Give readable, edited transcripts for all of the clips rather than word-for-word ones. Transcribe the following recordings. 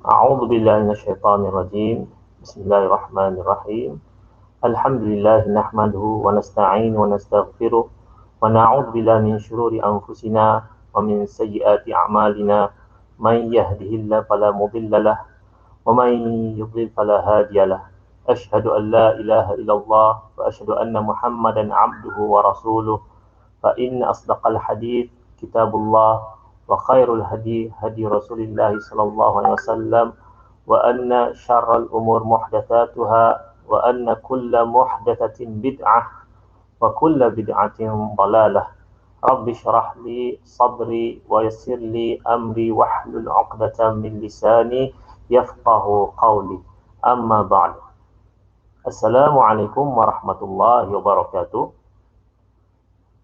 أعوذ بالله من الشيطان الرجيم. بسم الله الرحمن الرحيم. الحمد لله نحمده ونستعين ونستغفره ونعوذ بالله من شرور أنفسنا ومن سيئات أعمالنا. من يهده الله فلا مضل له ومن يضلل فلا هادي له. أشهد أن لا إله إلا الله وأشهد أن محمدا عبده ورسوله. فإن أصدق الحديث كتاب الله وخير الهدي هدي رسول الله صلى الله عليه وسلم وأن شر الأمور محدثاتها وأن كل محدثة بدعة وكل بدعة ضلالة. رب اشرح لي صدري ويسر لي أمري واحلل عقدة من لساني يفقه قولي. أما بعد. Assalamualaikum warahmatullahi wabarakatuh.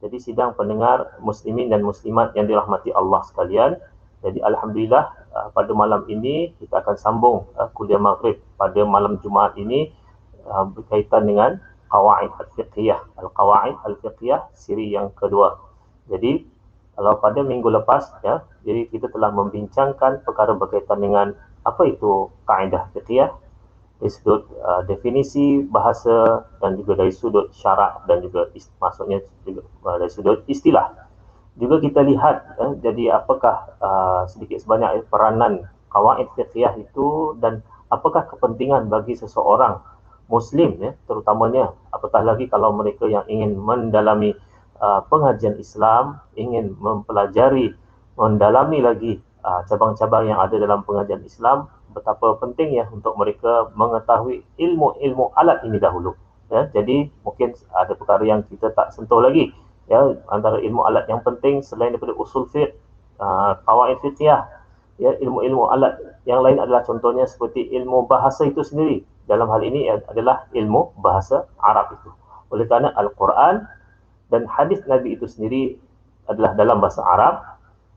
Jadi sidang pendengar muslimin dan muslimat yang dirahmati Allah sekalian. Jadi alhamdulillah pada malam ini kita akan sambung kuliah maghrib pada malam Jumaat ini berkaitan dengan qawaid al-fiqhiyah, al-qawaid al-fiqhiyah siri yang kedua. Jadi kalau pada minggu lepas ya, jadi kita telah membincangkan perkara berkaitan dengan apa itu kaedah fiqhiyah dari sudut definisi bahasa dan juga dari sudut syarak dan juga maksudnya juga dari sudut istilah. Juga kita lihat jadi apakah sedikit sebanyak peranan qawaid fiqhiyah itu dan apakah kepentingan bagi seseorang Muslim ya, terutamanya apatah lagi kalau mereka yang ingin mendalami pengajian Islam, ingin mempelajari, mendalami lagi cabang-cabang yang ada dalam pengajian Islam, betapa pentingnya untuk mereka mengetahui ilmu-ilmu alat ini dahulu. Ya, jadi mungkin ada perkara yang kita tak sentuh lagi. Ya, antara ilmu alat yang penting selain daripada usul fiqh, qawaid fiqhiyah, ya, ilmu-ilmu alat yang lain adalah contohnya seperti ilmu bahasa itu sendiri. Dalam hal ini adalah ilmu bahasa Arab itu. Oleh kerana Al-Quran dan hadis Nabi itu sendiri adalah dalam bahasa Arab,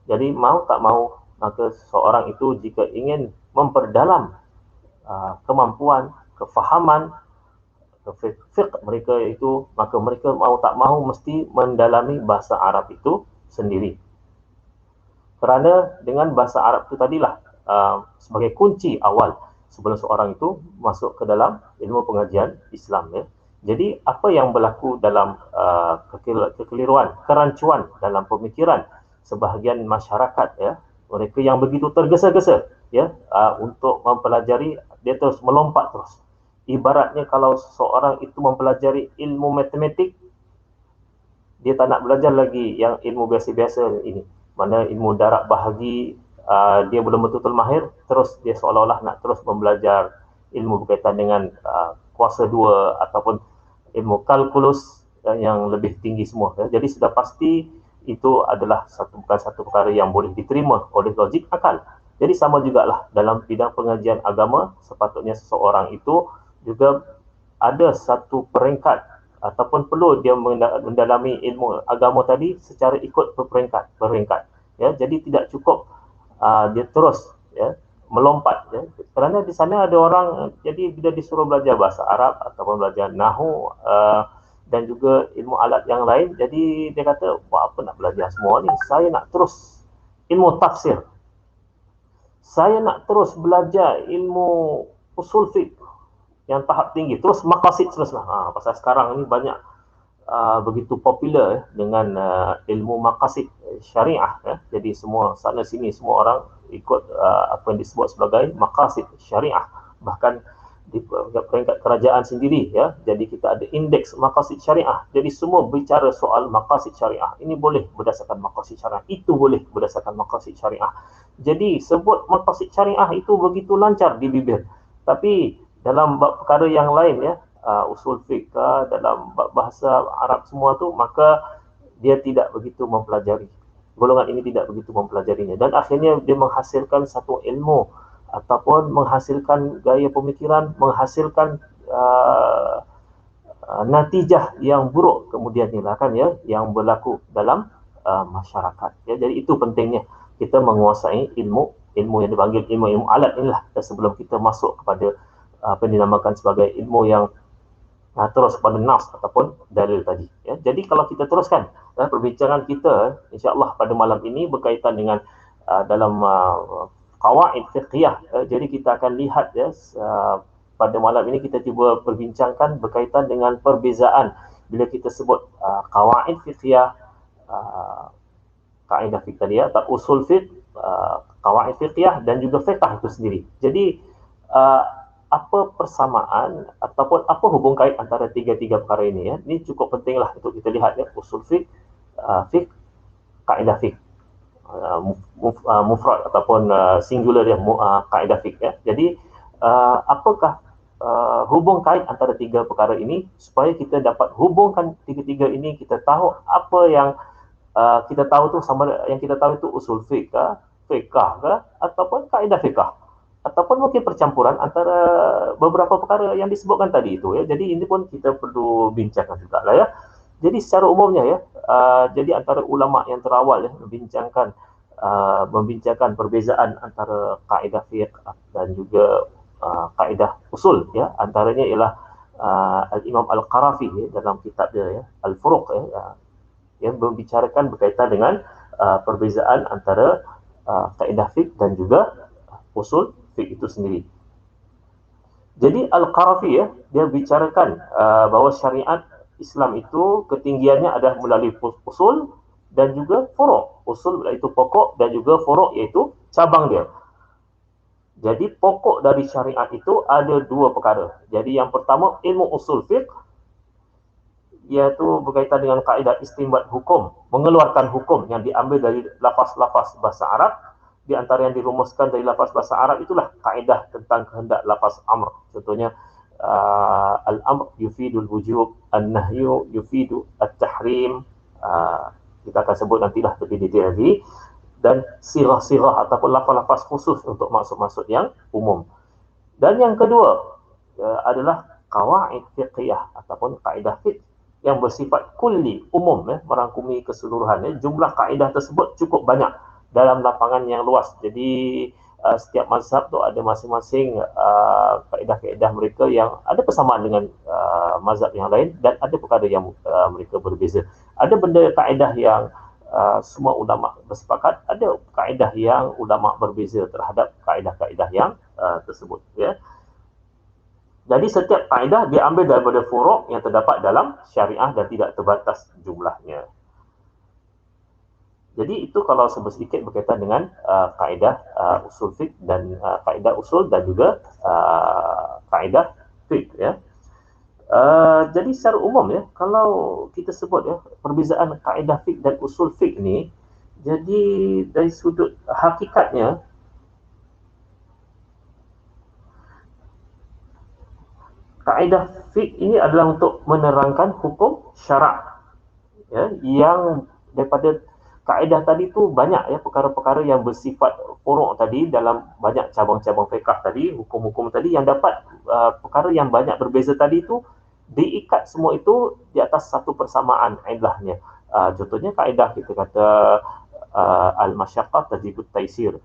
jadi mau tak mau maka seseorang itu jika ingin memperdalam kemampuan, kefahaman fiqh mereka itu, maka mereka mau tak mahu mesti mendalami bahasa Arab itu sendiri. Kerana dengan bahasa Arab itu tadilah sebagai kunci awal sebelum seorang itu masuk ke dalam ilmu pengajian Islam ya. Jadi apa yang berlaku dalam kekeliruan, kerancuan dalam pemikiran sebahagian masyarakat ya, mereka yang begitu tergesa-gesa ya untuk mempelajari, dia terus melompat terus. Ibaratnya kalau seseorang itu mempelajari ilmu matematik, dia tak nak belajar lagi yang ilmu biasa-biasa ini. Mana ilmu darat bahagi dia belum betul-betul mahir, terus dia seolah-olah nak terus membelajar ilmu berkaitan dengan kuasa 2 ataupun ilmu kalkulus yang lebih tinggi semua ya. Jadi sudah pasti itu adalah bukan satu perkara yang boleh diterima oleh logik akal. Jadi sama jugalah dalam bidang pengajian agama, sepatutnya seseorang itu juga ada satu peringkat ataupun perlu dia mendalami ilmu agama tadi secara ikut berperingkat ya. Jadi tidak cukup dia terus ya melompat ya. Kerana di sana ada orang jadi bila disuruh belajar bahasa Arab ataupun belajar nahwu dan juga ilmu alat yang lain, jadi dia kata, buat apa nak belajar semua ni, saya nak terus ilmu tafsir, saya nak terus belajar ilmu usul fiqh yang tahap tinggi, terus maqasid teruslah. Pasal sekarang ni banyak begitu popular dengan ilmu maqasid syariah ya. Jadi semua sana sini semua orang ikut apa yang disebut sebagai maqasid syariah. Bahkan di peringkat kerajaan sendiri ya. Jadi kita ada indeks maqasid syariah. Jadi semua bicara soal maqasid syariah. Ini boleh berdasarkan maqasid syariah, itu boleh berdasarkan maqasid syariah. Jadi sebut maqasid syariah itu begitu lancar di bibir. Tapi dalam bab perkara yang lain ya, usul fiqh dalam bab bahasa Arab semua tu, maka dia tidak begitu mempelajari. Golongan ini tidak begitu mempelajarinya dan akhirnya dia menghasilkan satu ilmu ataupun menghasilkan gaya pemikiran, menghasilkan natijah yang buruk kemudian ni lah kan ya, yang berlaku dalam masyarakat ya. Jadi itu pentingnya kita menguasai ilmu yang dipanggil ilmu alat inilah sebelum kita masuk kepada apa yang dinamakan sebagai ilmu yang terus kepada nas ataupun dalil tadi ya. Jadi kalau kita teruskan perbincangan kita insya-Allah pada malam ini berkaitan dengan dalam qawaid fiqhiyah. Jadi kita akan lihat ya, pada malam ini kita cuba perbincangkan berkaitan dengan perbezaan bila kita sebut qawaid fiqhiyah, kaedah fiqh tadi ya, usul fiqh, qawaid fiqhiyah dan juga fiqh itu sendiri. Jadi apa persamaan ataupun apa hubung kait antara tiga-tiga perkara ini ya. Ini cukup pentinglah untuk kita lihat ya, usul fiqh, fiqh, kaedah fiqh, mufrad ataupun singular ya, kaedah fiqh ya. Jadi apakah hubung kait antara tiga perkara ini supaya kita dapat hubungkan tiga-tiga ini, kita tahu apa yang kita tahu tu sama yang kita tahu itu usul fiqh ke ataupun kaedah fiqh ataupun mungkin percampuran antara beberapa perkara yang disebutkan tadi itu ya. Jadi ini pun kita perlu bincangkan juga lah ya. Jadi secara umumnya ya, jadi antara ulama yang terawal ya membincangkan perbezaan antara kaedah fiqh dan juga kaedah usul ya. Antaranya ialah Al-Imam Al-Qarafi ya, dalam kitab dia ya, Al-Furuq ya, yang membicarakan berkaitan dengan perbezaan antara kaedah fiqh dan juga usul fiqh itu sendiri. Jadi Al-Qarafi ya, dia bicarakan bahawa syariat Islam itu ketinggiannya adalah melalui usul dan juga furu'. Usul iaitu pokok dan juga furu' iaitu cabang dia. Jadi pokok dari syariat itu ada dua perkara. Jadi yang pertama ilmu usul fiqh, iaitu berkaitan dengan kaedah istinbat hukum, mengeluarkan hukum yang diambil dari lafaz-lafaz bahasa Arab. Di antara yang dirumuskan dari lafaz bahasa Arab itulah kaedah tentang kehendak lafaz amr. Contohnya al-amr yufidul wujub, an-nahyu yufidu at-tahrim. Kita akan sebut nantilah lebih detail lagi. Dan sirah-sirah ataupun lafaz-lafaz khusus untuk maksud-maksud yang umum. Dan yang kedua adalah qawaid fiqhiyah ataupun kaedah fiqh yang bersifat kulli, umum ya, merangkumi keseluruhan ya. Jumlah kaedah tersebut cukup banyak dalam lapangan yang luas. Jadi setiap mazhab tu ada masing-masing kaedah-kaedah mereka yang ada persamaan dengan mazhab yang lain dan ada perkara yang mereka berbeza. Ada benda kaedah yang semua ulama bersepakat, ada kaedah yang ulama berbeza terhadap kaedah-kaedah yang tersebut ya. Jadi setiap kaedah diambil daripada furu' yang terdapat dalam syariah dan tidak terbatas jumlahnya. Jadi itu kalau sebut sedikit berkaitan dengan kaedah usul fiqh dan kaedah usul dan juga kaedah fiqh ya. Jadi secara umum ya, kalau kita sebut ya perbezaan kaedah fiqh dan usul fiqh ni, jadi dari sudut hakikatnya kaedah fiqh ini adalah untuk menerangkan hukum syarak ya, yang daripada kaedah tadi tu banyak ya perkara-perkara yang bersifat furu' tadi dalam banyak cabang-cabang fiqh tadi, hukum-hukum tadi yang dapat perkara yang banyak berbeza tadi tu diikat semua itu di atas satu persamaan ilahnya. Contohnya kaedah kita kata al-masyaqqah tajibut taisir,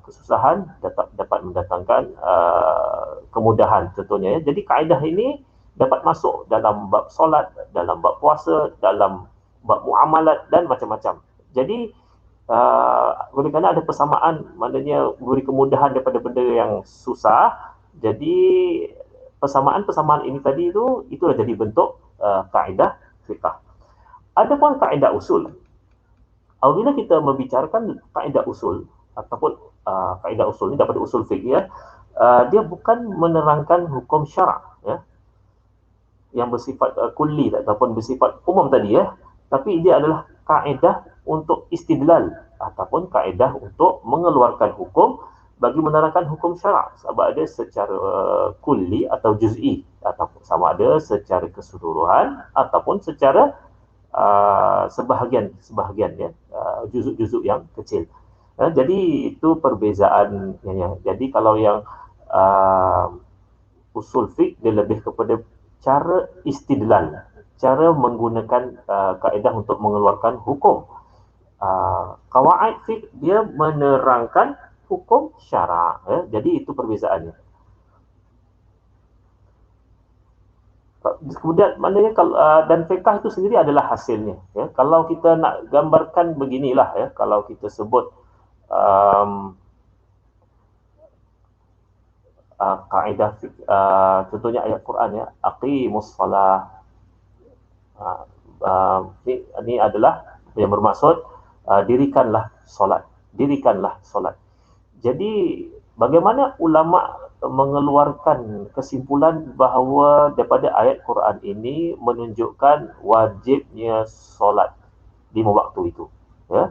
kesusahan dapat mendatangkan kemudahan contohnya ya. Jadi kaedah ini dapat masuk dalam bab solat, dalam bab puasa, dalam bab muamalat dan macam-macam. Jadi oleh kerana ada persamaan, maknanya beri kemudahan daripada benda yang susah. Jadi persamaan-persamaan ini tadi itu itulah jadi bentuk kaedah fiqh. Adapun kaedah usul, apabila kita membicarakan kaedah usul ataupun kaedah usul ini daripada usul fiqh ya, dia bukan menerangkan hukum syarak ya, yang bersifat kulli ataupun bersifat umum tadi ya, tapi dia adalah kaedah untuk istidlal ataupun kaedah untuk mengeluarkan hukum bagi menerangkan hukum syarak, sama ada secara kulli atau juz'i, ataupun sama ada secara keseluruhan ataupun secara sebahagian ya, juzuk-juzuk yang kecil. Jadi itu perbezaannya. Jadi kalau yang usul fiqh dia lebih kepada cara istidlal, cara menggunakan kaedah untuk mengeluarkan hukum. Qawaid fiqh dia menerangkan hukum syarak. Jadi itu perbezaannya. Kemudian maknanya dan fiqh itu sendiri adalah hasilnya ya. Kalau kita nak gambarkan beginilah ya, kalau kita sebut kaedah contohnya ayat Quran ya, aqimus salah, ini adalah yang bermaksud dirikanlah solat, dirikanlah solat. Jadi bagaimana ulama mengeluarkan kesimpulan bahawa daripada ayat Quran ini menunjukkan wajibnya solat di waktu itu ya.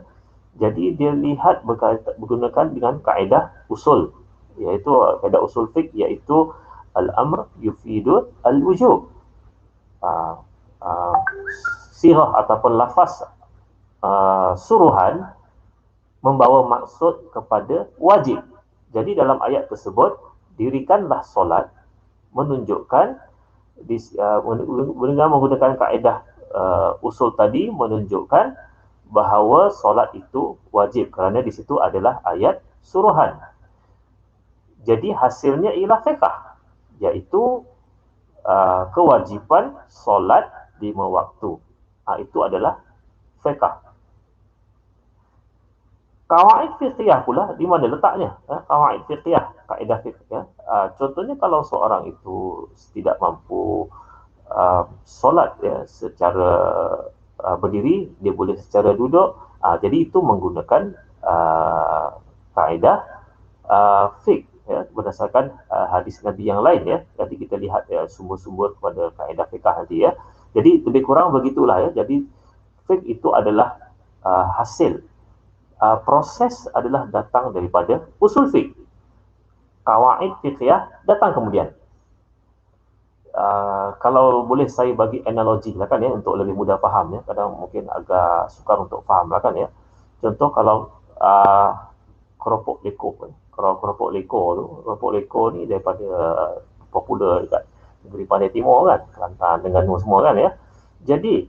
Jadi dia lihat menggunakan dengan kaedah usul, iaitu kaedah usul fiqh, iaitu al-amr yufidu al-wujub. Sirah ataupun lafaz suruhan membawa maksud kepada wajib. Jadi dalam ayat tersebut, dirikanlah solat menunjukkan dengan menggunakan kaedah usul tadi menunjukkan bahawa solat itu wajib kerana di situ adalah ayat suruhan. Jadi hasilnya ialah fiqh, iaitu kewajipan solat 5 waktu. Itu adalah fiqh. Qawaid fiqhiyah pula di mana letaknya? Qawaid fiqhiyah, kaedah fiqhiyah. Contohnya kalau seorang itu tidak mampu solat ya secara berdiri, dia boleh secara duduk. Jadi itu menggunakan kaedah fiqh ya, berdasarkan hadis Nabi yang lain ya. Jadi kita lihat ya, sumber-sumber kepada kaedah fiqh nanti ya. Jadi lebih kurang begitulah ya. Jadi fiqh itu adalah hasil. Proses adalah datang daripada usul fiqh. Qawaid fiqhiyah datang kemudian. Kalau boleh saya bagi analogi lah kan ya, untuk lebih mudah faham ya. Kadang mungkin agak sukar untuk faham lah kan ya. Contoh kalau keropok leko. Kalau keropok leko ni daripada popular dekat negeri Pantai Timur kan, Kelantan dengan semua kan ya. Jadi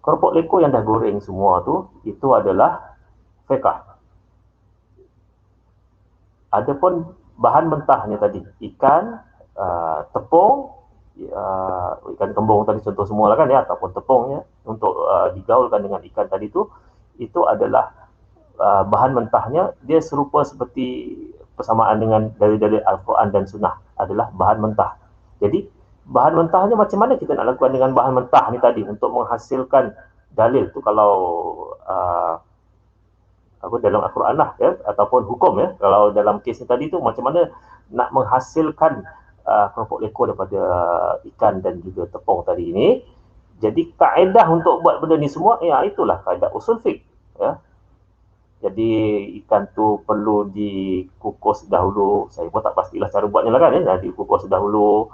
keropok leko yang dah goreng semua tu, itu adalah fiqh. Adapun bahan mentahnya tadi, ikan, tepung, ikan kembung tadi contoh semua lah kan ya, ataupun tepungnya untuk digaulkan dengan ikan tadi tu, itu adalah bahan mentahnya. Dia serupa seperti persamaan dengan dalil-dalil Al-Quran dan Sunnah, adalah bahan mentah. Jadi bahan mentahnya macam mana kita nak lakukan dengan bahan mentah ni tadi untuk menghasilkan dalil tu? Kalau dalam Al-Quran lah ya, ataupun hukum ya. Kalau dalam kes ni tadi tu macam mana nak menghasilkan keropok leko daripada ikan dan juga tepung tadi ni. Jadi kaedah untuk buat benda ni semua ya, itulah kaedah usul fiqh ya. Jadi ikan tu perlu dikukus dahulu. Saya pun tak pastilah cara buatnya lah kan ya. Dikukus dahulu,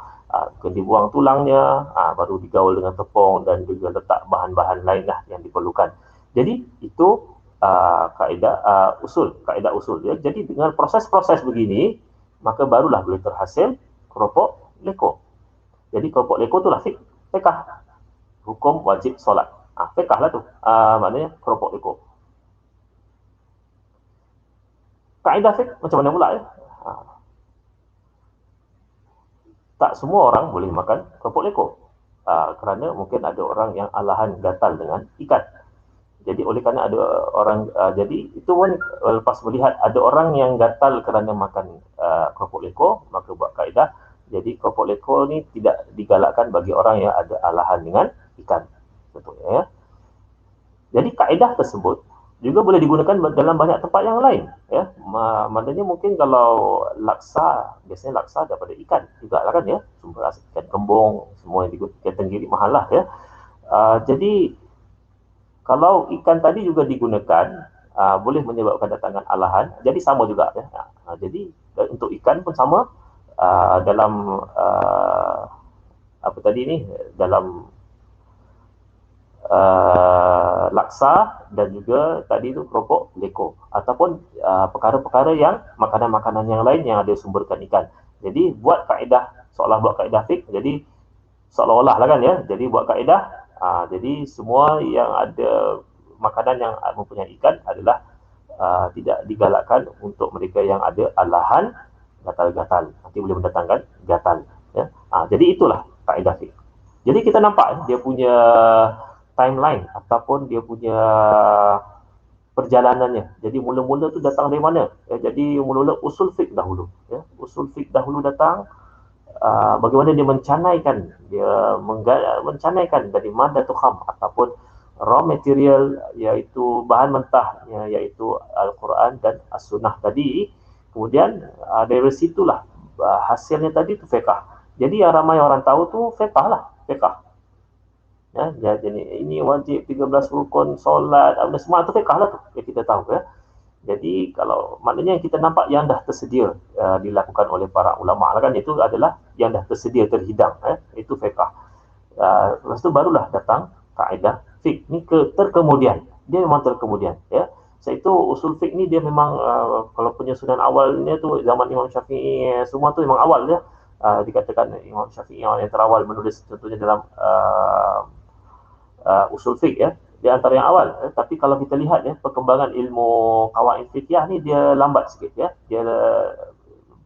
dibuang tulangnya, baru digaul dengan tepung dan juga letak bahan-bahan lain lah yang diperlukan. Jadi itu kaedah usul ya. Jadi dengan proses-proses begini, maka barulah boleh terhasil keropok leko. Jadi keropok leko tu lah fiqh, hukum wajib solat. Fiqh lah tu, maknanya keropok leko. Kaedah fiqh macam mana pula ya? Tak semua orang boleh makan keropok leko. Kerana mungkin ada orang yang alahan gatal dengan ikan. Jadi oleh kerana ada orang, jadi itu pun lepas melihat ada orang yang gatal kerana makan keropok leko, maka buat kaedah. Jadi keropok leko ni tidak digalakkan bagi orang yang ada alahan dengan ikan. Contohnya ya. Jadi kaedah tersebut juga boleh digunakan dalam banyak tempat yang lain, ya. Maknanya mungkin kalau laksa, biasanya laksa daripada ikan juga lah kan, ya, sumber asal ikan kembung semua yang digunakan, ikan tenggiri mahal lah, ya. Jadi kalau ikan tadi juga digunakan, boleh menyebabkan datangkan alahan, jadi sama juga, ya. Jadi untuk ikan pun sama, dalam apa tadi ni, dalam laksa dan juga tadi tu keropok leko, ataupun perkara-perkara yang makanan-makanan yang lain yang ada sumberkan ikan. Jadi buat kaedah, seolah buat kaedah fik, jadi seolah-olah lah kan, ya. Jadi buat kaedah, jadi semua yang ada makanan yang mempunyai ikan adalah tidak digalakkan untuk mereka yang ada alahan gatal-gatal, nanti boleh mendatangkan gatal, ya. Jadi itulah kaedah fik. Jadi kita nampak dia punya timeline ataupun dia punya perjalanannya. Jadi mula-mula tu datang dari mana? Ya, jadi mula-mula usul fik dahulu. Ya. Usul fik dahulu datang, bagaimana dia mencanaikan, mencanaikan dari madatul kham ataupun raw material, iaitu bahan mentah, iaitu Al-Quran dan As-Sunnah tadi. Kemudian dari situlah hasilnya tadi tu fiqh. Jadi yang ramai orang tahu tu fiqh lah, fiqh. Ya, jadi ini wajib 13 rukun solat, semua tu fiqh lah tu yang kita tahu, ya. Jadi kalau maknanya kita nampak yang dah tersedia dilakukan oleh para ulama lah kan, itu adalah yang dah tersedia terhidang, itu fiqh. Lepas tu barulah datang kaedah fiqh ni terkemudian, dia memang terkemudian, ya. Iaitu usul fiqh ni dia memang kalau penyusunan awalnya tu zaman Imam Syafi'i, semua tu memang awal, ya. Dikatakan Imam Syafi'i yang terawal menulis contohnya dalam usul fiqh, ya, di antara yang awal. Tapi kalau kita lihat, ya, perkembangan ilmu qawaid fiqhiyah ni dia lambat sikit, ya. Dia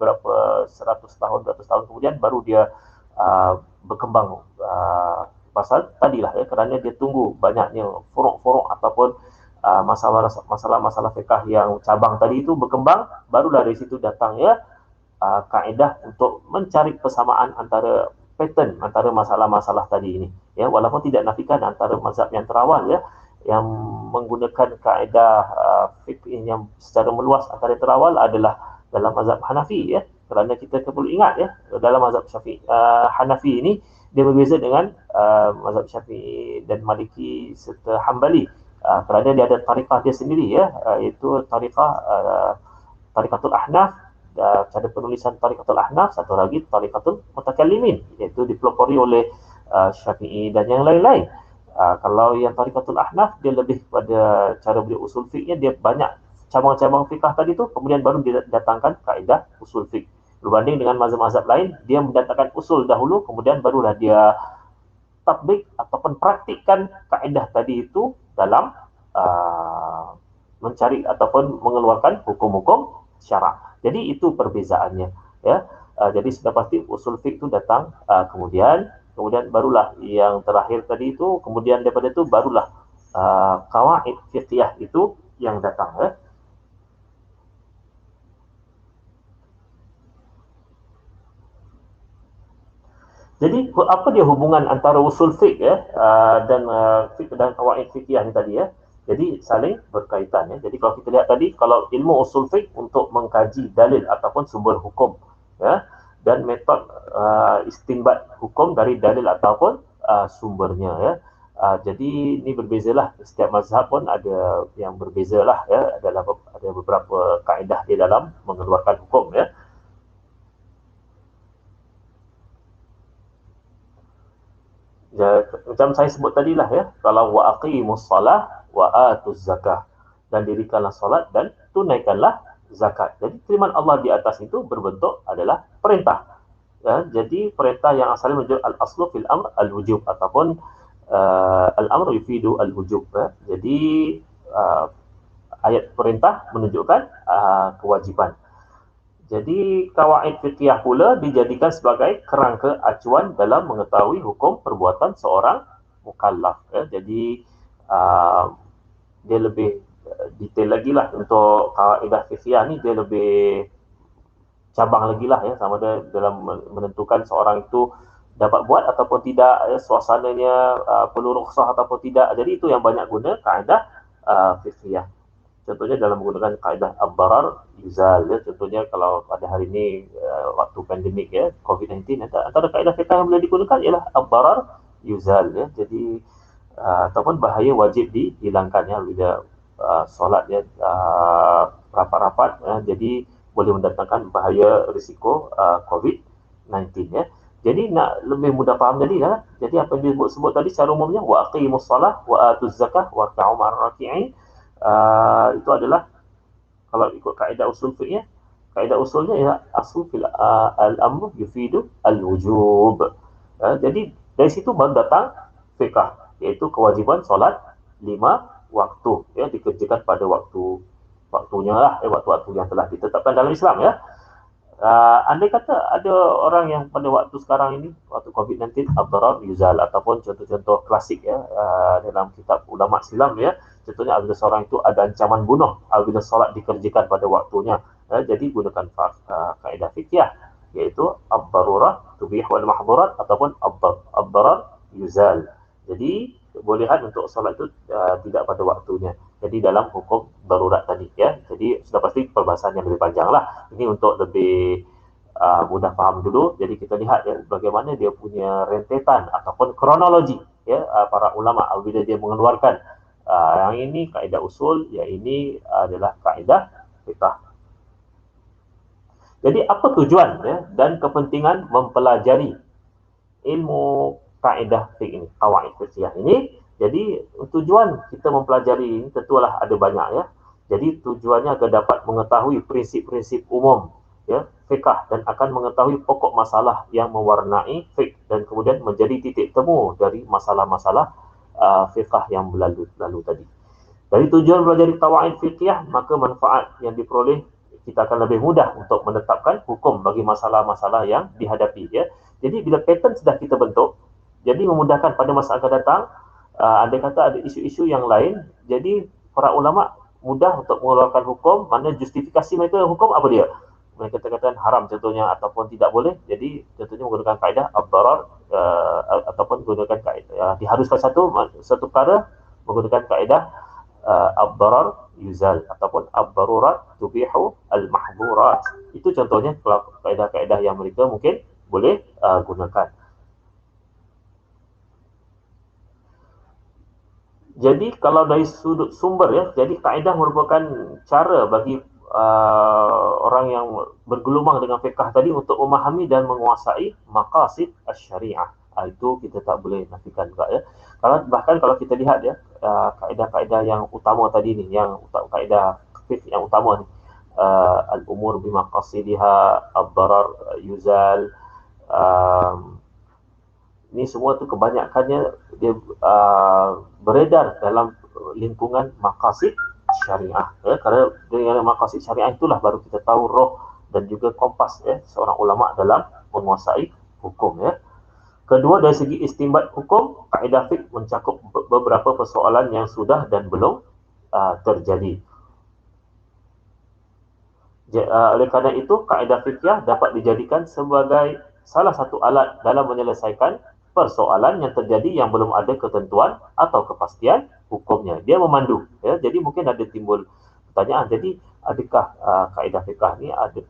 berapa 100 tahun, 200 tahun kemudian baru dia berkembang, pasal tadilah, ya, kerana dia tunggu banyaknya furuk-furuk ataupun masalah-masalah fiqh yang cabang tadi itu berkembang, barulah dari situ datangnya kaedah untuk mencari persamaan antara pattern antara masalah-masalah tadi ini, ya, walaupun tidak nafikan antara mazhab yang terawal, ya, yang menggunakan kaedah fiqh yang secara meluas antara yang terawal adalah dalam mazhab Hanafi, ya, kerana kita perlu ingat, ya, dalam mazhab Hanafi ini dia berbeza dengan mazhab Syafi'i dan Maliki serta Hambali, kerana dia ada tariqah dia sendiri, ya, iaitu tariqatul Ahnaf. Cara penulisan Tariqatul Ahnaf, satu lagi Tariqatul Mutakallimin, iaitu dipelopori oleh Syafi'i dan yang lain-lain. Kalau yang Tariqatul Ahnaf, dia lebih pada cara beliau usul fiqhnya, dia banyak cabang-cabang fiqh tadi tu, kemudian baru didatangkan kaedah usul fiqh. Berbanding dengan mazhab-mazhab lain, dia mendatangkan usul dahulu, kemudian barulah dia tatbik ataupun praktikkan kaedah tadi itu dalam mencari ataupun mengeluarkan hukum-hukum syarak. Jadi itu perbezaannya, ya. Jadi sudah pasti usul fiqh itu datang, kemudian barulah yang terakhir tadi itu, kemudian daripada itu barulah qawaid fiqhiyah itu yang datang, ya. Jadi apa dia hubungan antara usul fiqh, ya, dan fiqh dan qawaid fiqhiyah ni tadi, ya. Jadi saling berkaitan, ya. Jadi kalau kita lihat tadi, kalau ilmu usul fiqh untuk mengkaji dalil ataupun sumber hukum, ya, dan metod istinbat hukum dari dalil ataupun sumbernya, ya. Jadi ini berbezalah, setiap mazhab pun ada yang berbezalah, ya, ada beberapa kaedah di dalam mengeluarkan hukum, ya. Ya, macam saya sebut tadi lah, ya, kalau wa aqimus salah wa atuz zakah, dan dirikanlah solat dan tunaikanlah zakat. Jadi firman Allah di atas itu berbentuk adalah perintah, ya. Jadi perintah yang asalnya menunjuk al-aslu fil amr al-wujub ataupun al-amr yufidu al-wujub, ya. Jadi ayat perintah menunjukkan kewajiban. Jadi kawaid fiqhiyah pula dijadikan sebagai kerangka acuan dalam mengetahui hukum perbuatan seorang mukallaf, ya. Jadi dia lebih detail lagi lah untuk kaedah fiqhiyah ni, dia lebih cabang lagi lah, ya, sama ada dalam menentukan seorang itu dapat buat ataupun tidak, ya, suasananya perlu rukhsah ataupun tidak. Jadi itu yang banyak guna kaedah fiqhiyah. Contohnya dalam menggunakan kaedah ad-darar yuzal ya. Contohnya kalau pada hari ini waktu pandemik ya COVID-19, antara kaedah fiqh yang boleh digunakan ialah ad-darar yuzal ya. Jadi ataupun bahaya wajib dihilangkan ya bila solat ya rapat-rapat ya. Jadi boleh mendatangkan bahaya risiko COVID-19 ya. Jadi nak lebih mudah faham tadi ya. Jadi apa yang disebut tadi secara umumnya wa aqimus salah wa atuz zakah wa ta'u ma'ar raki'in. Itu adalah kalau ikut kaedah usul fiqh ya. Kaedah usulnya ialah asal fil al-amr yufidu al-wujub. Jadi dari situ baru datang fiqh, iaitu kewajiban solat 5 waktu ya, dikerjakan pada waktunya lah, waktu-waktu yang telah ditetapkan dalam Islam ya. Andai kata ada orang yang pada waktu sekarang ini, waktu COVID-19, ad-darar yuzal, ataupun contoh-contoh klasik ya dalam kitab ulama Islam ya, contohnya apabila seorang itu ada ancaman bunuh apabila solat dikerjakan pada waktunya, jadi gunakan kaedah fikih iaitu ad-darurah tubih wal mahdhurat ataupun ad-darar yuzal. Jadi kebolehan untuk solat itu tidak pada waktunya. Jadi dalam hukum darurat tadi ya. Jadi sudah pasti perbahasan yang lebih panjang lah. Ini untuk lebih mudah faham dulu. Jadi kita lihat ya bagaimana dia punya rentetan ataupun kronologi ya para ulama bila dia mengeluarkan yang ini kaedah usul, yang ini adalah kaedah fiqh. Jadi apa tujuan ya dan kepentingan mempelajari ilmu kaedah fiqh ini, qawaid fiqhiyah ini? Jadi tujuan kita mempelajari ini tentulah ada banyak ya. Jadi tujuannya agar dapat mengetahui prinsip-prinsip umum ya fiqh dan akan mengetahui pokok masalah yang mewarnai fiqh dan kemudian menjadi titik temu dari masalah-masalah fiqh yang berlalu tadi. Dari tujuan belajar qawaid fiqhiyah, maka manfaat yang diperoleh kita akan lebih mudah untuk menetapkan hukum bagi masalah-masalah yang dihadapi ya. Jadi bila pattern sudah kita bentuk, jadi memudahkan pada masa akan datang. Andai kata ada isu-isu yang lain, jadi para ulama mudah untuk mengeluarkan hukum, mana justifikasi mereka hukum apa dia? Mereka katakan haram contohnya ataupun tidak boleh. Jadi contohnya menggunakan kaedah ad-darar ataupun menggunakan kaedah diharuskan satu perkara menggunakan kaedah ad-darar yuzal ataupun ad-darurat tubihu al-mahdhurat. Itu contohnya kaedah-kaedah yang mereka mungkin boleh gunakan. Jadi kalau dari sudut sumber ya, jadi kaedah merupakan cara bagi orang yang bergelumang dengan fiqh tadi untuk memahami dan menguasai maqasid asy-syariah. Itu kita tak boleh nafikan juga ya. Bahkan kalau kita lihat ya, kaedah-kaedah yang utama tadi ni, yang kaedah fiqh yang utama ni, al-umur bimaqasidiha, ad-darar yuzal, ini semua tu kebanyakannya dia beredar dalam lingkungan maqasid syariah ya. Kerana dengan maqasid syariah itulah baru kita tahu roh dan juga kompas ya seorang ulama dalam menguasai hukum ya. Kedua, dari segi istinbat hukum, kaedah fiqh mencakup beberapa persoalan yang sudah dan belum terjadi. Oleh kerana itu, kaedah fiqhiyah dapat dijadikan sebagai salah satu alat dalam menyelesaikan persoalan yang terjadi yang belum ada ketentuan atau kepastian hukumnya. Dia memandu ya. Jadi mungkin ada timbul pertanyaan, jadi adakah kaedah fiqh ni ada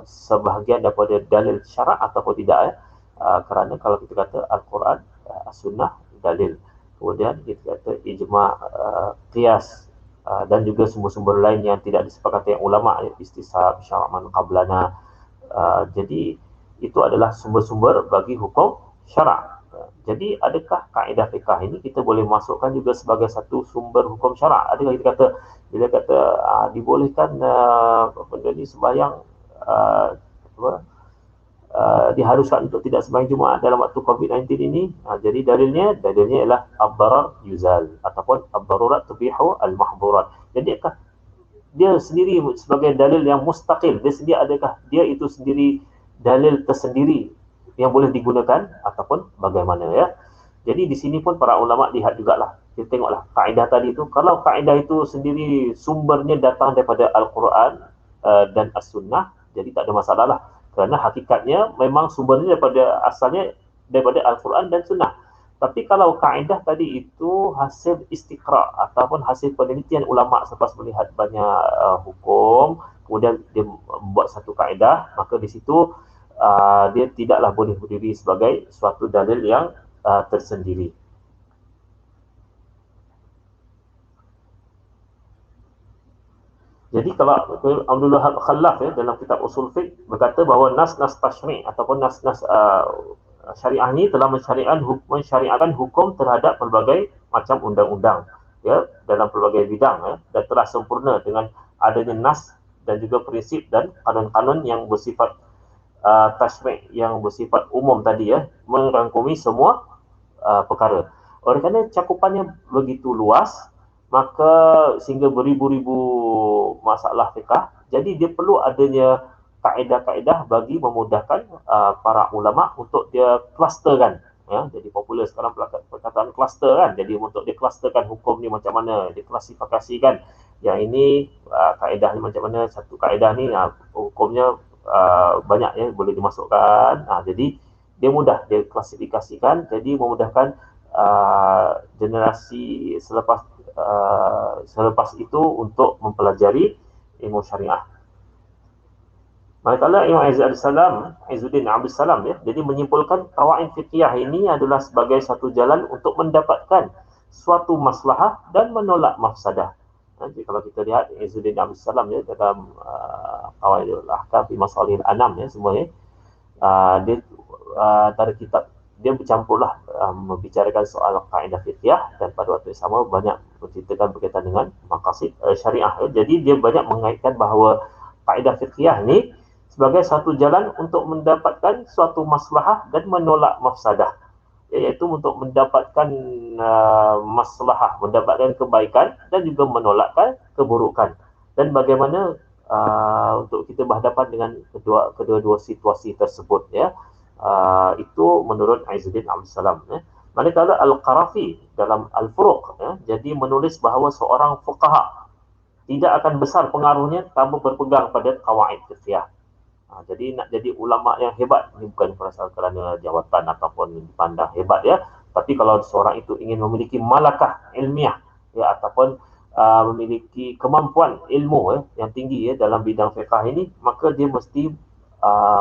sebahagian daripada dalil syarak ataupun tidak ya? Kerana kalau kita kata Al-Quran, As-Sunnah dalil, kemudian kita kata ijma', qiyas, dan juga sumber-sumber lain yang tidak disepakati ulama, istisab, syara' man qablana. Jadi itu adalah sumber-sumber bagi hukum syarak. Jadi adakah kaedah fiqh ini kita boleh masukkan juga sebagai satu sumber hukum syarak? Adakah kita kata bila kata dibolehkan benda ni sembahyang diharuskan untuk tidak sembahyang Jumaat dalam waktu COVID-19 ini, jadi dalilnya ialah ad-darar yuzal ataupun ad-darurat tubihu al-mahdhurat. Jadi adakah dia sendiri sebagai dalil yang mustaqil, adakah dia itu sendiri dalil tersendiri yang boleh digunakan ataupun bagaimana ya. Jadi di sini pun para ulama lihat jugalah, kita tengoklah kaedah tadi itu, kalau kaedah itu sendiri sumbernya datang daripada Al-Quran dan As-Sunnah, jadi tak ada masalah lah, kerana hakikatnya memang sumbernya asalnya daripada Al-Quran dan Sunnah. Tapi kalau kaedah tadi itu hasil istiqra ataupun hasil penelitian ulama selepas melihat banyak hukum, kemudian dia membuat satu kaedah, maka di situ dia tidaklah boleh berdiri sebagai suatu dalil yang tersendiri. Jadi kalau Abdul Wahab Khalaf ya, dalam kitab Usul Fiqh berkata bahawa nas-nas tashri' ataupun nas-nas syariah ini telah mensyariatkan hukum terhadap pelbagai macam undang-undang ya, dalam pelbagai bidang ya, dan telah sempurna dengan adanya nas dan juga prinsip dan kanun-kanun yang bersifat tashri', yang bersifat umum tadi ya, merangkumi semua perkara. Oleh kerana cakupannya begitu luas, maka sehingga beribu-ribu masalah fiqah, jadi dia perlu adanya kaedah-kaedah bagi memudahkan para ulama untuk dia klusterkan. Ya, jadi popular sekarang perkataan kluster kan. Jadi untuk dia klusterkan hukum ni macam mana, dia klasifikasikan. Yang ini kaedah ni macam mana, satu kaedah ni hukumnya banyak ya boleh dimasukkan. Jadi dia mudah dia klasifikasikan, jadi memudahkan generasi selepas itu untuk mempelajari ilmu syariah. Manakala Imam Izzuddin Abdul Salam ya, jadi menyimpulkan qawaid fiqhiyah ini adalah sebagai satu jalan untuk mendapatkan suatu maslahah dan menolak mafsadah. Jadi kalau kita lihat Izzuddin Abdul Salam ya, dalam Qawaidul Ahkam fi Masalihil Anam ya, semuanya dia antara kitab dia bercampurlah membicarakan soal kaedah fiqhiyah dan pada waktu yang sama banyak menceritakan berkaitan dengan maqasid syariah ya. Jadi dia banyak mengaitkan bahawa kaedah fiqhiyah ini sebagai satu jalan untuk mendapatkan suatu maslahah dan menolak mafsadah, iaitu untuk mendapatkan maslahah, mendapatkan kebaikan dan juga menolakkan keburukan. Dan bagaimana untuk kita berhadapan dengan kedua-dua situasi tersebut ya. Itu menurut Izzuddin Abdul Salam ya. Manakala Al-Qarafi dalam Al-Furuq ya, jadi menulis bahawa seorang fuqaha tidak akan besar pengaruhnya tanpa berpegang pada qawaid fiqhiyah. Jadi nak jadi ulama yang hebat ini bukan perasaan kerana jawatan ataupun dipandang hebat ya, tapi kalau seorang itu ingin memiliki malakah ilmiah ya, ataupun memiliki kemampuan ilmu ya, yang tinggi ya dalam bidang fiqh ini, maka dia mesti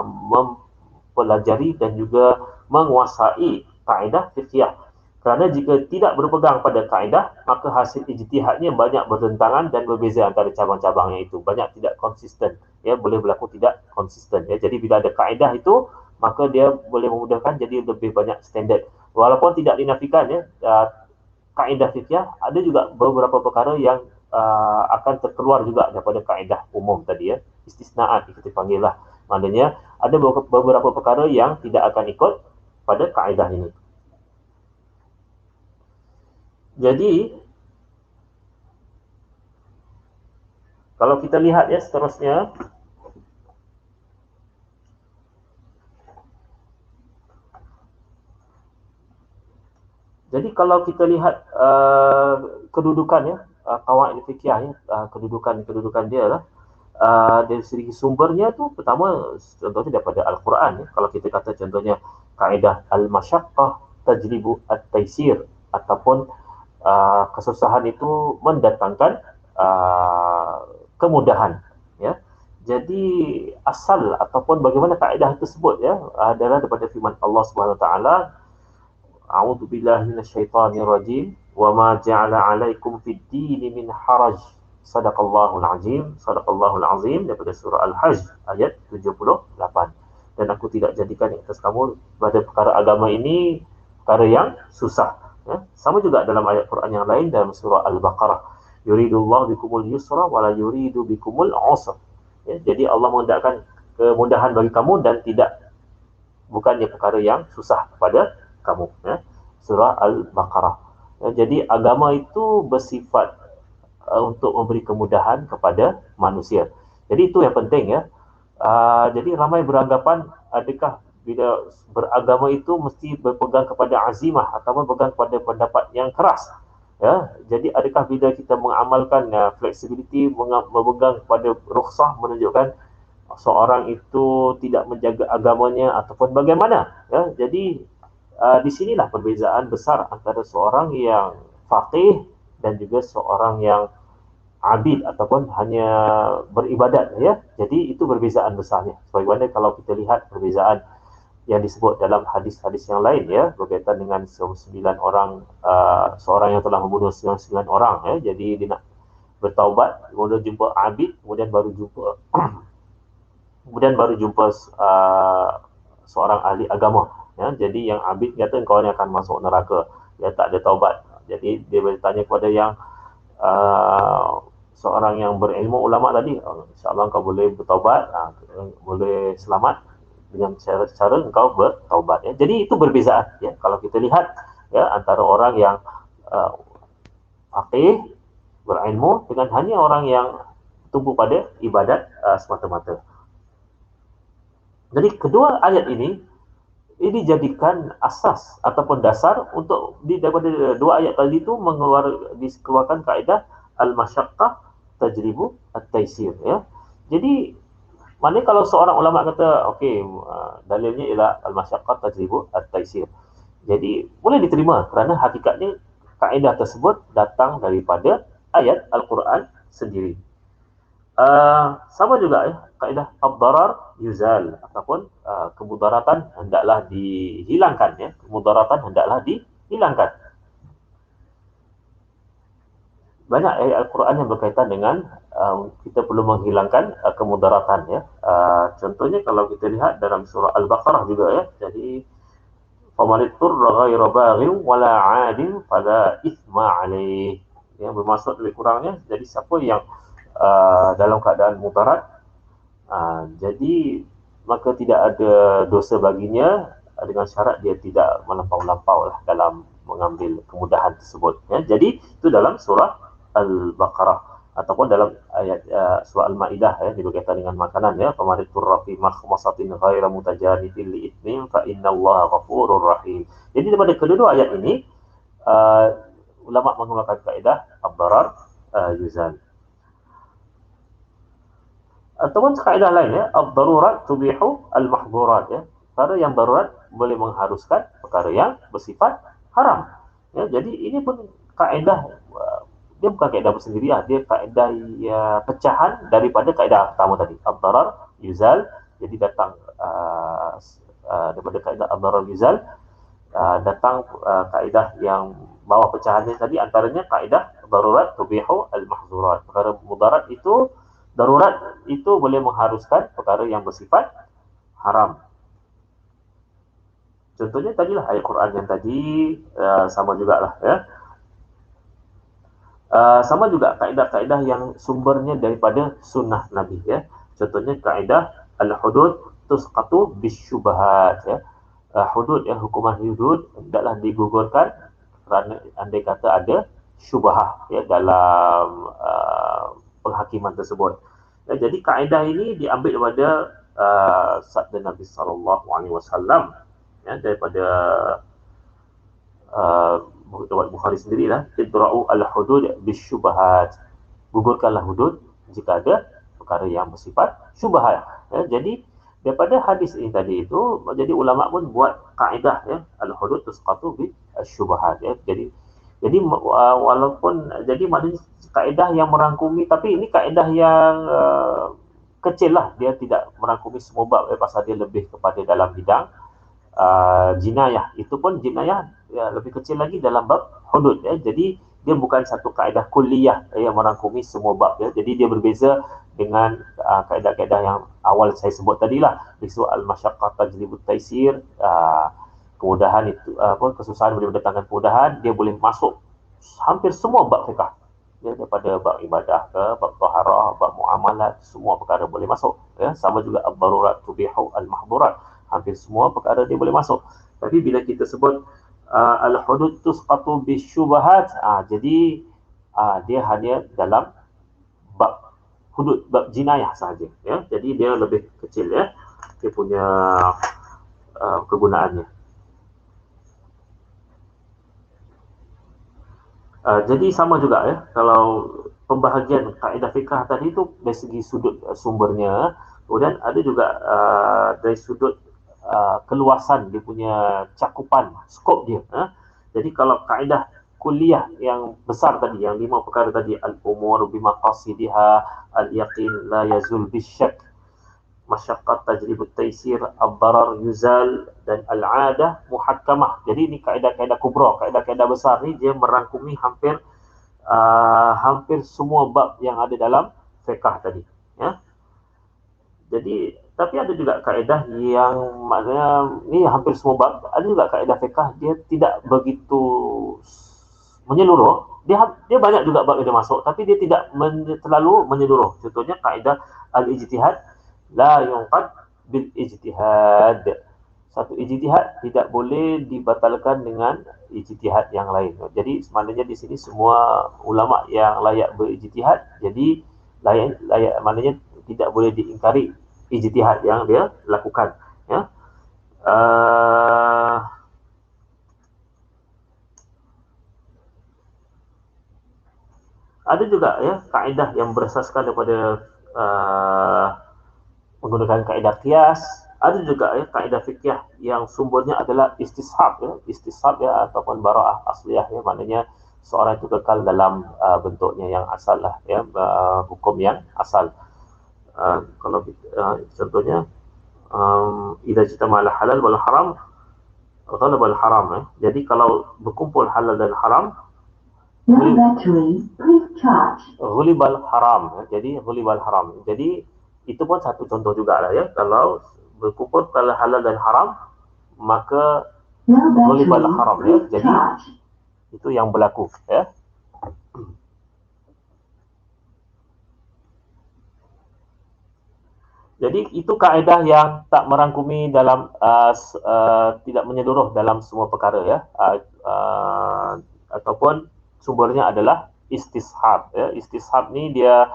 mempelajari dan juga menguasai kaedah fiqhiyah. Kerana jika tidak berpegang pada kaedah, maka hasil ijtihadnya banyak bertentangan dan berbeza antara cabang-cabangnya itu. Banyak tidak konsisten. Ya, boleh berlaku tidak konsisten. Ya. Jadi bila ada kaedah itu, maka dia boleh memudahkan jadi lebih banyak standard. Walaupun tidak dinafikan ya, kaedah fiqhiyah, ada juga beberapa perkara yang akan terkeluar juga daripada kaedah umum tadi ya. Istisnaat kita panggil lah. Maknanya ada beberapa perkara yang tidak akan ikut pada kaedah ini. Jadi kalau kita lihat ya seterusnya, jadi kalau kita lihat kedudukan ya, qawaid fiqhiyah ya, kedudukan dia lah, dari segi sumbernya tu pertama contohnya daripada Al-Quran ya. Kalau kita kata contohnya kaedah al-masyaqqah tajlibu at-taysir, ataupun kesusahan itu mendatangkan kemudahan ya. Jadi asal ataupun bagaimana kaedah tersebut ya adalah daripada firman Allah Subhanahu Wa Taala, a'udzu billahi minasyaitonir rajim, wa ma ja'ala 'alaikum fid din min haraj, sadaqallahul azim, sadaqallahul azim, daripada surah Al-Hajj ayat 78. Dan aku tidak jadikan atas kamu pada perkara agama ini perkara yang susah. Ya. Sama juga dalam ayat Quran yang lain dalam surah Al-Baqarah, yuridullahu bikumul yusra wa la yuridu bikumul usra. Ya, jadi Allah menghendakkan kemudahan bagi kamu dan bukannya perkara yang susah kepada kamu ya. Surah Al-Baqarah ya, jadi agama itu bersifat untuk memberi kemudahan kepada manusia. Jadi itu yang penting ya. Jadi ramai beranggapan adakah bila beragama itu mesti berpegang kepada azimah atau berpegang kepada pendapat yang keras ya. Jadi adakah bila kita mengamalkan flexibility, berpegang kepada rukhsah, menunjukkan seorang itu tidak menjaga agamanya ataupun bagaimana ya. Jadi di sinilah perbezaan besar antara seorang yang faqih dan juga seorang yang abid ataupun hanya beribadat, ya. Jadi itu perbezaan besarnya. Sebagaimana kalau kita lihat perbezaan yang disebut dalam hadis-hadis yang lain, ya, berkaitan dengan 9 orang, seorang yang telah membunuh 9 orang, ya. Jadi dia nak bertaubat, kemudian jumpa abid, kemudian baru jumpa seorang ahli agama, ya. Jadi yang abid kata kau ni akan masuk neraka, dia tak ada taubat. Jadi dia bertanya kepada yang seorang yang berilmu, ulama tadi, insyaAllah kau boleh bertaubat, boleh selamat dengan cara engkau bertaubat, ya. Jadi itu berbezaan, ya, kalau kita lihat, ya, antara orang yang faqih, berilmu, dengan hanya orang yang tumbuh pada ibadat semata-mata. Jadi kedua ayat ini dijadikan asas ataupun dasar untuk daripada dua ayat tadi itu dikeluarkan kaedah al-masyaqqah tajribu at-taisir, ya. Jadi maknanya kalau seorang ulama kata okey, dalilnya ialah al-masyaqqah tajribu at-taisir, jadi boleh diterima kerana hakikatnya kaedah tersebut datang daripada ayat Al-Quran sendiri. Sama juga, ya, kaedah ad-darar yuzal, ataupun kemudaratan hendaklah dihilangkan, ya. Kemudaratan hendaklah dihilangkan. Banyak ayat Al-Quran yang berkaitan dengan kita perlu menghilangkan kemudaratan, ya. Contohnya kalau kita lihat dalam surah Al-Baqarah juga, ya. Jadi faman ittara ghaira baghin wala 'adin fala itsma 'alaih. Yang bermaksud lebih kurangnya, jadi siapa yang dalam keadaan mudarat, jadi maka tidak ada dosa baginya, dengan syarat dia tidak melampau-lampau lah dalam mengambil kemudahan tersebut, ya. Jadi itu dalam surah Al-Baqarah, ataupun dalam ayat surah Al-Maidah, ya, berkaitan dengan makanan, ya, faman ittara fi makhmasatin ghaira mutajanifin li itsmin fa innallaha ghafurur rahim. Jadi daripada kedua ayat ini ulama mengeluarkan kaedah ad-darar yuzal. Ataupun kaedah lain, ya, ad-darurat tubihu al-mahdhurat, ya. Perkara yang darurat boleh mengharuskan perkara yang bersifat haram, ya. Jadi ini pun kaedah, dia bukan kaedah bersendiri, dia kaedah pecahan daripada kaedah pertama tadi, ad-darar yuzal. Jadi datang daripada kaedah ad-darar yuzal, datang kaedah yang bawah pecahannya tadi, antaranya kaedah darurat tubihu al-mahdhurat. Perkara mudarat itu, darurat itu boleh mengharuskan perkara yang bersifat haram. Contohnya tadilah ayat Quran yang tadi, sama jugalah, ya. Sama juga kaedah-kaedah yang sumbernya daripada sunnah Nabi, ya. Contohnya kaedah al-hudud tusqatu bisyubhat, ya. Hudud, ya, hukuman hudud hendaklah digugurkan kerana andai kata ada syubhah, ya, dalam penghakiman tersebut, ya. Jadi kaedah ini diambil daripada sabda Nabi SAW, ya, daripada riwayat Bukhari sendirilah, idra'u al-hudud bisyubhat, gugurkanlah hudud jika ada perkara yang bersifat syubhat, ya. Jadi daripada hadis ini tadi itu, jadi ulama pun buat kaedah, ya, al-hudud tusqatu bisyubhat, ya. Jadi walaupun jadi maknanya kaedah yang merangkumi, tapi ini kaedah yang kecil lah, dia tidak merangkumi semua bab, pasal dia lebih kepada dalam bidang jinayah. Itu pun jinayah, ya, lebih kecil lagi dalam bab hudud, ya. Jadi dia bukan satu kaedah kulliyah, yang merangkumi semua bab, ya. Jadi dia berbeza dengan kaedah-kaedah yang awal saya sebut tadilah, isu al-masyaqqah tajlibut taisir, kemudahan itu, kesusahan boleh mendatangkan kemudahan, dia boleh masuk hampir semua bab fiqh, ya, daripada bab ibadah ke bab taharah, bab muamalat, semua perkara boleh masuk, ya. Sama juga ad-darurat tubihu al-mahdhurat, hampir semua perkara dia boleh masuk. Tapi bila kita sebut al-hudud tusqatu bisyubhat, jadi dia hanya dalam bab hudud, bab jinayah sahaja, ya. Jadi dia lebih kecil, ya, dia punya kegunaannya. Jadi sama juga, ya, kalau pembahagian kaedah fiqh tadi itu dari segi sudut sumbernya, kemudian ada juga dari sudut keluasan dia punya cakupan, skop dia. Jadi kalau kaedah kuliah yang besar tadi, yang 5 perkara tadi, al-umur bimaqasidiha, al-yaqin la yazul bisyak, masyaqqat tajribut taysir, ad-darar yuzal, dan al-adah muhakkamah. Jadi ini kaedah-kaedah kubra, kaedah-kaedah besar ni dia merangkumi hampir semua bab yang ada dalam fiqh tadi, ya. Jadi tapi ada juga kaedah yang maknanya ni hampir semua bab, ada juga kaedah fiqh dia tidak begitu menyeluruh. Dia banyak juga bab yang dia masuk, tapi dia tidak terlalu menyeluruh. Contohnya kaedah al-ijtihad la yunqad bil ijtihad. Satu ijtihad tidak boleh dibatalkan dengan ijtihad yang lain. Jadi maknanya di sini semua ulama yang layak berijtihad, jadi layak maknanya tidak boleh diingkari ijtihad yang dia lakukan, ya. Ada juga ya kaedah yang berasaskan daripada menggunakan kaedah qiyas. Ada juga ya kaedah fikih yang sumbernya adalah istishab, ya, ataupun bara'ah asliyah, ya, maknanya seorang itu kekal dalam bentuknya yang asal lah, ya, hukum yang asal. Kalau contohnya idza ijtama'al halal wal haram ghalaba al haram, ya. Jadi kalau berkumpul halal dan haram, ghulibal haram, ya. Jadi ghulibal haram. Jadi itu pun satu contoh juga lah, ya. Kalau berkumpul halal dan haram, maka ghulibal haram, ya. Jadi itu yang berlaku, ya. Jadi itu kaedah yang tak merangkumi dalam tidak menyeluruh dalam semua perkara, ya. Ataupun sumbernya adalah istishab, ya. Istishab ni dia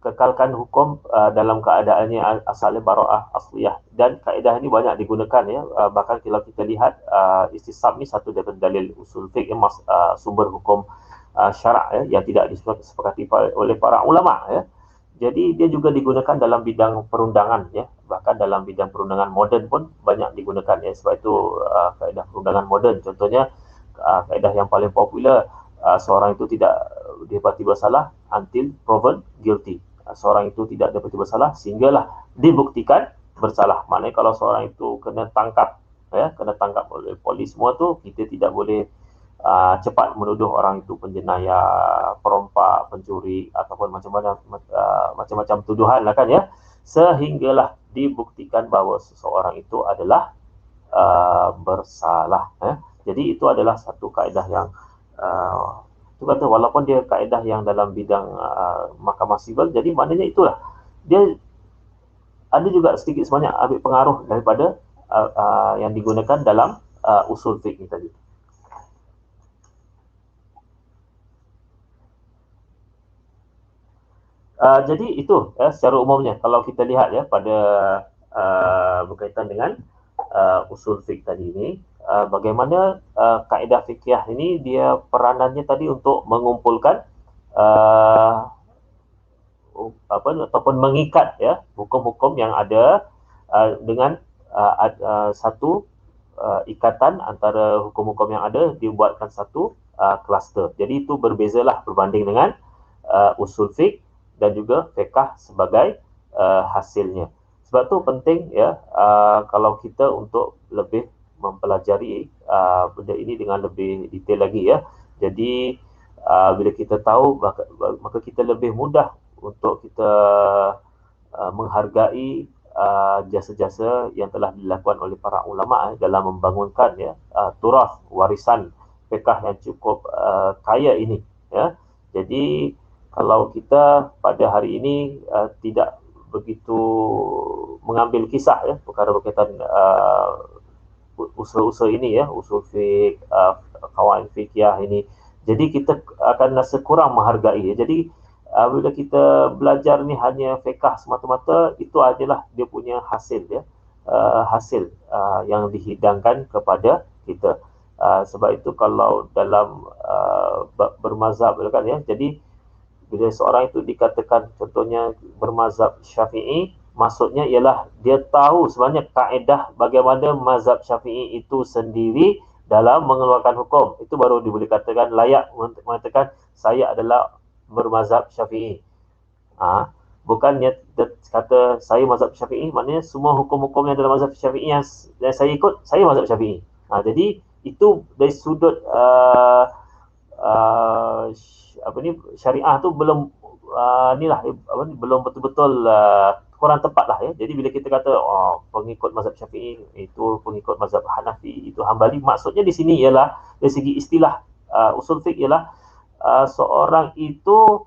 kekalkan hukum dalam keadaannya asalnya bara'ah asliyah, dan kaedah ini banyak digunakan, ya. Bahkan kalau kita lihat istishab ni satu daripada dalil usul fiqh, sumber hukum syarak, ya, yang tidak disepakati oleh para ulama, ya. Jadi dia juga digunakan dalam bidang perundangan, ya. Bahkan dalam bidang perundangan moden pun banyak digunakan, ya. Sebab itu kaedah perundangan moden, contohnya kaedah yang paling popular, seorang itu tidak didapati bersalah until proven guilty. Seorang itu tidak didapati bersalah sehinggalah dibuktikan bersalah. Maknanya kalau seorang itu kena tangkap, ya, kena tangkap oleh polis semua tu, kita tidak boleh cepat menuduh orang itu penjenayah, perompak, pencuri, ataupun macam-macam tuduhan lah, kan, ya, sehinggalah dibuktikan bahawa seseorang itu adalah bersalah, ya. Jadi itu adalah satu kaedah yang itu kata walaupun dia kaedah yang dalam bidang mahkamah sivil, jadi maknanya itulah dia ada juga sedikit sebanyak ambil pengaruh daripada yang digunakan dalam usul fiqh tadi. Jadi itu, ya, secara umumnya kalau kita lihat, ya, pada berkaitan dengan usul fiqh tadi ini, bagaimana kaedah fikih ini dia peranannya tadi untuk mengumpulkan ataupun mengikat, ya, hukum-hukum yang ada dengan satu ikatan antara hukum-hukum yang ada dibuatkan satu kluster. Jadi itu berbezalah berbanding dengan usul fiqh dan juga fiqh sebagai hasilnya. Sebab tu penting, ya, kalau kita untuk lebih mempelajari benda ini dengan lebih detail lagi, ya. Jadi bila kita tahu, maka kita lebih mudah untuk kita menghargai jasa-jasa yang telah dilakukan oleh para ulama dalam membangunkan, ya, turas warisan fiqh yang cukup kaya ini, ya. Jadi kalau kita pada hari ini tidak begitu mengambil kisah, ya, perkara berkaitan usul-usul ini, ya, usul fiqh, qawaid fiqhiyah ini, jadi kita akan rasa kurang menghargai, ya. Jadi bila kita belajar ni hanya fiqh semata-mata, itu adalah dia punya hasil, ya, hasil yang dihidangkan kepada kita. Sebab itu kalau dalam bermazhab, kan, ya, jadi bila seorang itu dikatakan contohnya bermazhab Syafi'i, Maksudnya ialah dia tahu sebenarnya kaedah bagaimana mazhab Syafi'i itu sendiri dalam mengeluarkan hukum. Itu baru boleh katakan layak mengatakan saya adalah bermazhab Syafi'i. Bukannya kata saya mazhab Syafi'i, maknanya semua hukum-hukum yang dalam mazhab Syafi'i yang saya ikut, saya mazhab Syafi'i. Jadi itu dari sudut apa ni, syariah tu belum belum betul-betul kurang tepat lah ya. Jadi bila kita kata pengikut mazhab Syafi'i itu pengikut mazhab Hanafi itu Hambali, maksudnya di sini ialah dari segi istilah usul fiqh ialah seorang itu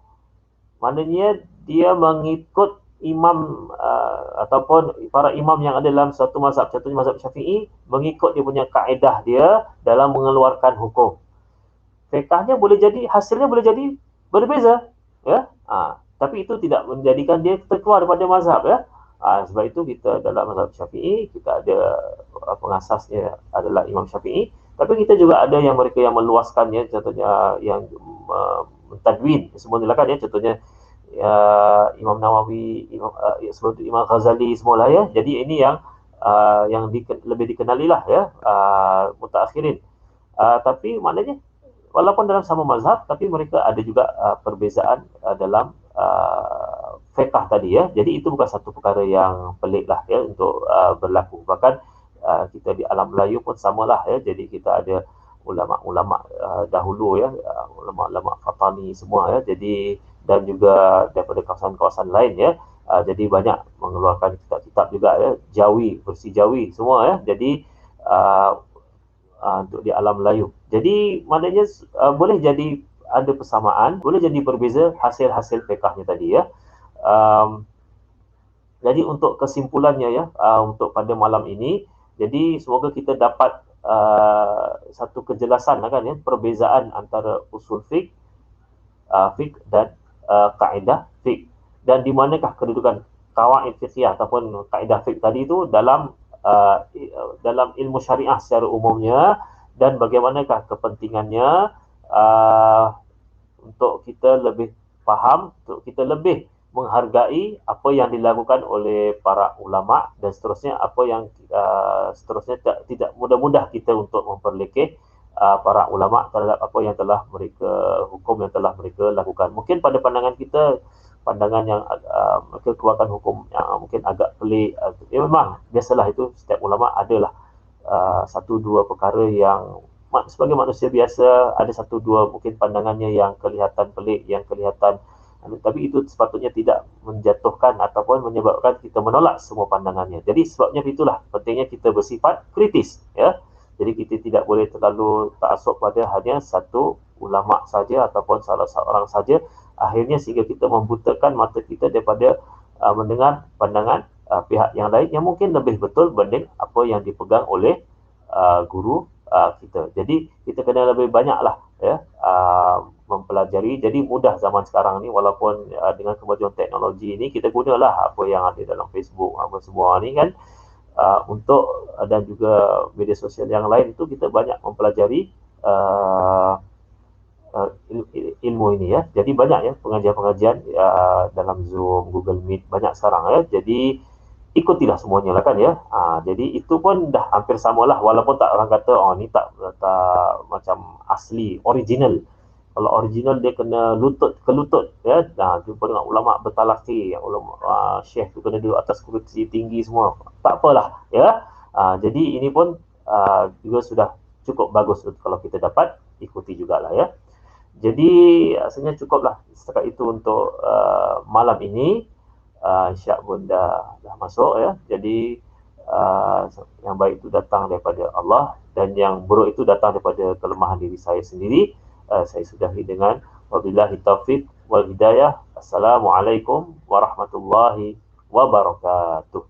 maknanya dia mengikut imam ataupun para imam yang ada dalam satu mazhab, contohnya mazhab Syafi'i, mengikut dia punya kaedah dia dalam mengeluarkan hukum. Fiqahnya boleh jadi, hasilnya boleh jadi berbeza, ya. Tapi itu tidak menjadikan dia terkeluar daripada mazhab, ya. Sebab itu kita dalam mazhab Syafi'i kita ada pengasasnya adalah Imam Syafi'i, tapi kita juga ada yang mereka yang meluaskannya, contohnya yang mentadwin semuanya kan ya, contohnya Imam Nawawi, sebelum itu Imam Ghazali semualah ya. Jadi ini yang lebih dikenali lah ya, mutaakhirin. Tapi maknanya walaupun dalam sama mazhab, tapi mereka ada juga perbezaan dalam fiqh tadi ya. Jadi itu bukan satu perkara yang pelik lah ya untuk berlaku. Bahkan kita di alam Melayu pun samalah ya. Jadi kita ada ulama-ulama dahulu ya, ulama-ulama Fatani semua ya. Jadi dan juga daripada kawasan-kawasan lain ya. Jadi banyak mengeluarkan kitab-kitab juga ya, Jawi, versi Jawi semua ya. Jadi untuk di alam Melayu. Jadi maknanya boleh jadi ada persamaan, boleh jadi berbeza hasil-hasil fiqahnya tadi ya. Jadi untuk kesimpulannya ya, untuk pada malam ini, jadi semoga kita dapat satu kejelasan kan ya, perbezaan antara usul fiqh, fiqh dan kaedah fiqh, dan di manakah kedudukan qawaid fiqhiyah ataupun kaedah fiqh tadi itu dalam ilmu syariah secara umumnya, dan bagaimanakah kepentingannya untuk kita lebih faham, untuk kita lebih menghargai apa yang dilakukan oleh para ulama, dan seterusnya apa yang seterusnya tidak mudah-mudah kita untuk memperlekeh para ulama terhadap apa yang telah mereka hukum yang telah mereka lakukan. Mungkin pada pandangan kita, pandangan yang mereka keluarkan hukum yang mungkin agak pelik, ya memang biasalah itu, setiap ulama adalah satu dua perkara yang sebagai manusia biasa ada satu dua mungkin pandangannya yang kelihatan pelik, yang kelihatan, tapi itu sepatutnya tidak menjatuhkan ataupun menyebabkan kita menolak semua pandangannya. Jadi sebabnya itulah pentingnya kita bersifat kritis ya. Jadi kita tidak boleh terlalu taksub pada hanya satu ulama saja ataupun salah seorang saja, akhirnya sehingga kita membutakan mata kita daripada mendengar pandangan pihak yang lain yang mungkin lebih betul berbanding apa yang dipegang oleh guru kita. Jadi kita kena lebih banyaklah ya mempelajari. Jadi mudah zaman sekarang ni, walaupun dengan kemajuan teknologi ini, kita gunalah apa yang ada dalam Facebook apa semua ni kan, untuk dan juga media sosial yang lain itu kita banyak mempelajari ilmu ini ya. Jadi banyak ya pengajian-pengajian dalam Zoom, Google Meet, banyak sekarang ya. Jadi ikutilah semuanya lah kan ya. Jadi itu pun dah hampir samalah, walaupun tak orang kata ni tak macam asli, original. Kalau original dia kena lutut ke lutut ya. Jumpa dengan ulama bertalaki, yang ulama syekh tu kena duduk atas kursi tinggi semua. Tak apalah ya. Jadi ini pun juga sudah cukup bagus kalau kita dapat ikuti jugalah ya. Jadi rasanya cukuplah setakat itu untuk malam ini. Isyak pun dah masuk ya. Jadi yang baik itu datang daripada Allah, dan yang buruk itu datang daripada kelemahan diri saya sendiri. Saya sudahi dengan wabillahi taufiq wal hidayah. Assalamualaikum warahmatullahi wabarakatuh.